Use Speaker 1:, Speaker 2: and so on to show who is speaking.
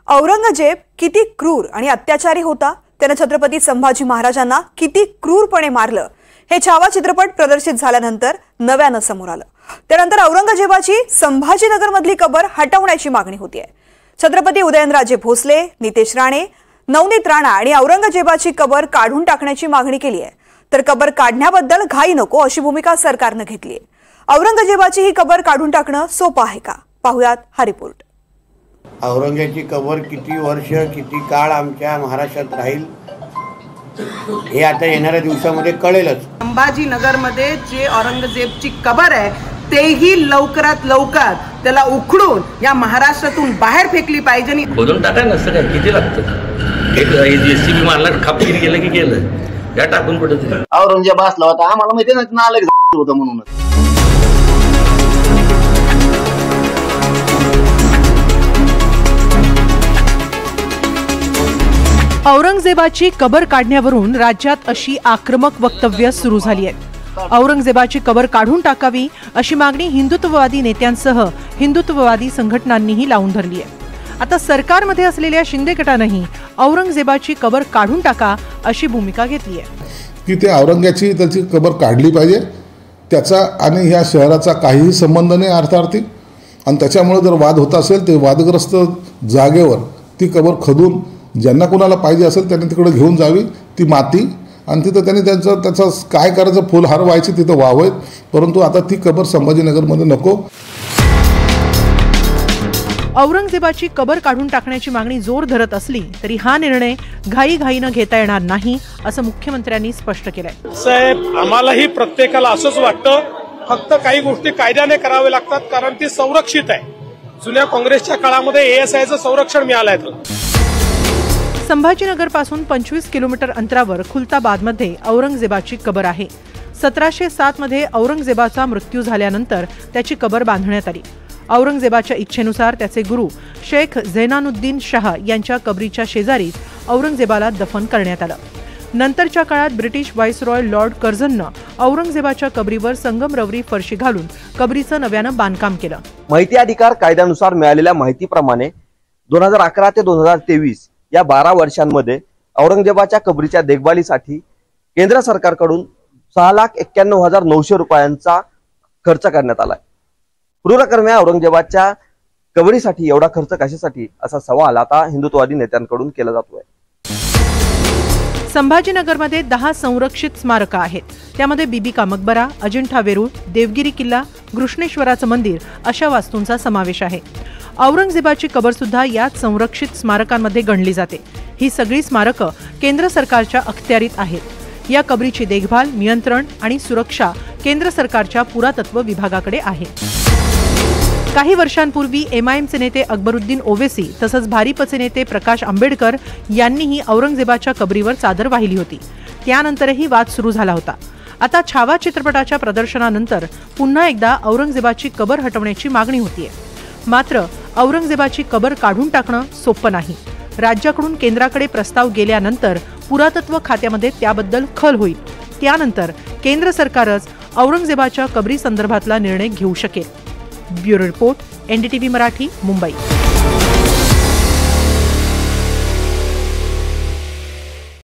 Speaker 1: औरंगजेब किती क्रूर आणि अत्याचारी होता, त्याने छत्रपती संभाजी महाराजांना किती क्रूरपणे मारलं हे छावा चित्रपट प्रदर्शित झाल्यानंतर नव्यानं समोर आलं। त्यानंतर औरंगजेबाची संभाजीनगरमधली कबर हटवण्याची मागणी होतीये। छत्रपती उदयनराजे भोसले, नितेश राणे, नवनीत राणा आणि औरंगजेबाची कबर काढून टाकण्याची मागणी केली आहे। तर कबर काढण्याबद्दल घाई नको अशी भूमिका सरकारनं घेतली आहे। औरंगजेबाची ही कबर काढून टाकणं सोपं आहे का, पाहुयात हा रिपोर्ट।
Speaker 2: औरंगजेबाची कबर किती वर्ष किती काळ आमच्या महाराष्ट्रात राहील हे आता येणाऱ्या दिवसामध्ये कळेलच।
Speaker 3: संभाजीनगरमध्ये जे औरंगजेबची कबर आहे तेही लवकरात लवकर त्याला उखडून या महाराष्ट्रातून बाहेर फेकली पाहिजे।
Speaker 4: खोदून टाका नसतं काय, किती लागतं? एक जेसीबी मारला खापकीने गेलं की गेलं, या टाकून कुठे
Speaker 5: औरंगजेब असला होता आम्हाला माहिती नाही ना आलं होतं म्हणून।
Speaker 6: औरंगजेबाची कबर काढण्यावरून राज्यात अशी आक्रमक वक्तव्य सुरू झाली आहेत। औरंगजेबाची कबर काढून टाकावी अशी मागणी हिंदुत्ववादी नेत्यांसह हिंदुत्ववादी संघटनांनीही लावून धरली आहे। आता सरकारमध्ये असलेल्या शिंदे गटानेही औरंगजेबाची कबर काढून टाका अशी भूमिका घेतली आहे
Speaker 7: की ते औरंगजेबाची त्याची कबर काढली पाहिजे। त्याचा आणि ह्या शहराचा काहीही संबंध नाही अर्थार्थी, आणि त्याच्यामुळे जर वाद होत असेल ते वादग्रस्त जागेवर ती कबर खदून ज्यांना कोणाला पाहिजे असेल त्यांनी तिकडे घेऊन जावी ती माती, आणि तिथं त्यांनी त्याचं काय करायचं फुलहार व्हायचे तिथं व्हावेत, परंतु आता ती कबर संभाजीनगरमध्ये नको।
Speaker 6: औरंगजेबाची कबर काढून टाकण्याची मागणी जोर धरत असली तरी हा निर्णय घाईघाईनं घेता येणार नाही असं मुख्यमंत्र्यांनी स्पष्ट केलंय।
Speaker 8: साहेब, आम्हालाही प्रत्येकाला असंच वाटतं, फक्त काही गोष्टी कायद्याने करावे लागतात कारण ती संरक्षित आहे। जुन्या काँग्रेसच्या काळामध्ये एएसआयचं संरक्षण मिळालंय।
Speaker 6: संभाजीनगर पासून 25 किलोमीटर अंतरावर खुलताबादमध्ये औरंगजेबाची कबर आहे। 1707 मध्ये औरंगजेबाचा मृत्यू झाल्यानंतर त्याची कबर बांधण्यात आली। औरंगजेबाच्या इच्छेनुसार त्याचे गुरु शेख झैनानुद्दीन शाह यांच्या कबरीच्या शेजारीच औरंगजेबाला दफन करण्यात आलं। नंतरच्या काळात ब्रिटिश व्हाईसरॉय लॉर्ड कर्झननं औरंगजेबाच्या कबरीवर संगमरवरी फरशी घालून कबरीचं नव्यानं बांधकाम केलं।
Speaker 5: माहिती अधिकार कायद्यानुसार मिळालेल्या माहितीप्रमाणे 2011 ते 2023 या 12 वर्षांमध्ये औरंगजेबाच्या कबरीच्या देखभालीसाठी केंद्र सरकारकडून 6,91,900 रुपयांचा खर्च करण्यात आलाय। क्रूरकर्म्या औरंगजेबाच्या कबरीसाठी एवढा खर्च कशासाठी असा सवाल आता हिंदुत्ववादी नेत्यांकडून केला जातोय।
Speaker 6: संभाजीनगरमध्ये 10 संरक्षित स्मारकं आहेत। त्यामध्ये बीबी का मकबरा, अजिंठा वेरूळ, देवगिरी किल्ला, घृष्णेश्वराचं मंदिर अशा वास्तूंचा समावेश आहे। औरंगजेबाची कबर सुद्धा याच संरक्षित स्मारकांमध्ये गणली जाते। ही सगळी स्मारकं केंद्र सरकारच्या अखत्यारीत आहेत। या कबरीची देखभाल, नियंत्रण आणि सुरक्षा केंद्र सरकारच्या पुरातत्व विभागाकडे आहे। काही वर्षांपूर्वी एमआयएमचे नेते अकबरुद्दीन ओवेसी तसंच भारिपचे नेते प्रकाश आंबेडकर यांनीही औरंगजेबाच्या कबरीवर चादर वाहिली होती। त्यानंतरही वाद सुरू झाला होता। आता छावा चित्रपटाच्या प्रदर्शनानंतर पुन्हा एकदा औरंगजेबाची कबर हटवण्याची मागणी होतीये। मात्र औरंगजेबाची कबर काढून टाकणं सोपं नाही। राज्याकडून केंद्राकडे प्रस्ताव गेल्यानंतर पुरातत्व खात्यामध्ये त्याबद्दल खल होईल। त्यानंतर केंद्र सरकारच औरंगजेबाच्या कबरी संदर्भातला निर्णय घेऊ शकेल। Bureau report, NDTV Marathi, Mumbai.